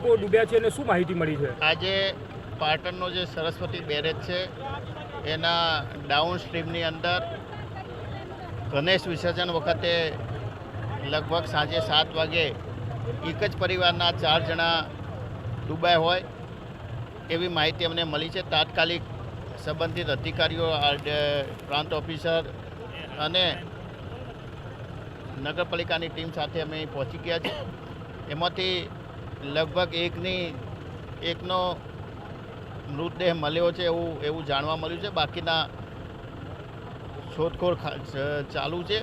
લોકો ડૂબ્યા છે અને શું માહિતી મળી છે? આજે પાટણનો જે સરસ્વતી બેરેજ છે એના ડાઉન સ્ટ્રીમની અંદર ગણેશ વિસર્જન વખતે લગભગ સાંજે 7 વાગે એક જ પરિવારના 4 જણા ડૂબ્યા હોય એવી માહિતી અમને મળી છે. તાત્કાલિક સંબંધિત અધિકારીઓ, પ્રાંત ઓફિસર અને નગરપાલિકાની ટીમ સાથે અમે પહોંચી ગયા છે. એમાંથી લગભગ એકનો મૃતદેહ મળ્યો છે એવું જાણવા મળ્યું છે. બાકીના શોધખોળ ચાલુ છે,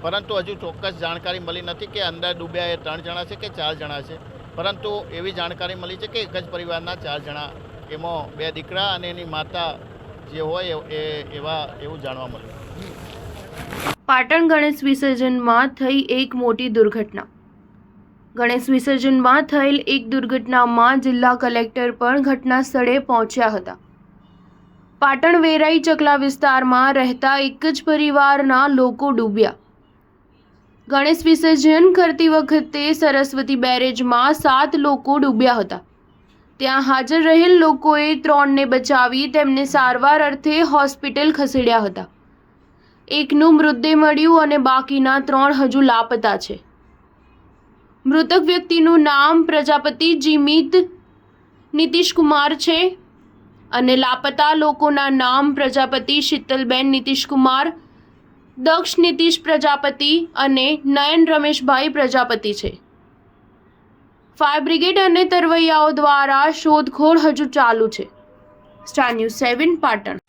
પરંતુ હજુ ચોક્કસ જાણકારી મળી નથી કે અંદર ડૂબ્યા એ 3 જણા છે કે 4 જણા છે. પરંતુ એવી જાણકારી મળી છે કે એક જ પરિવારના 4 જણા, એમાં 2 દીકરા અને એની માતા જે હોય એવું જાણવા મળ્યું. પાટણ ગણેશ વિસર્જનમાં થઈ એક મોટી દુર્ઘટના. ગણેશ વિસર્જનમાં થયેલ એક દુર્ઘટનામાં જિલ્લા કલેક્ટર પણ ઘટના સ્થળે પહોંચ્યા હતા. પાટણ વેરાઈ ચકલા વિસ્તારમાં રહેતા એક જ પરિવારના લોકો ડૂબ્યા. ગણેશ વિસર્જન કરતી વખતે સરસ્વતી બેરેજમાં 7 લોકો ડૂબ્યા હતા. ત્યાં હાજર રહેલ લોકોએ 3ને બચાવી તેમને સારવાર અર્થે હોસ્પિટલ ખસેડ્યા હતા. એકનું મૃતદેહ મળ્યું અને બાકીના 3 હજુ લાપતા છે. મૃતક વ્યક્તિનું નામ પ્રજાપતિ જીમિત નીતિશકુમાર છે અને લાપતા લોકોના નામ પ્રજાપતિ શીતલબેન નીતિશકુમાર, દક્ષ નીતિશ પ્રજાપતિ અને નયન રમેશભાઈ પ્રજાપતિ છે. ફાયર બ્રિગેડ અને તરવૈયાઓ દ્વારા શોધખોળ હજુ ચાલુ છે. Star news 7 Patan.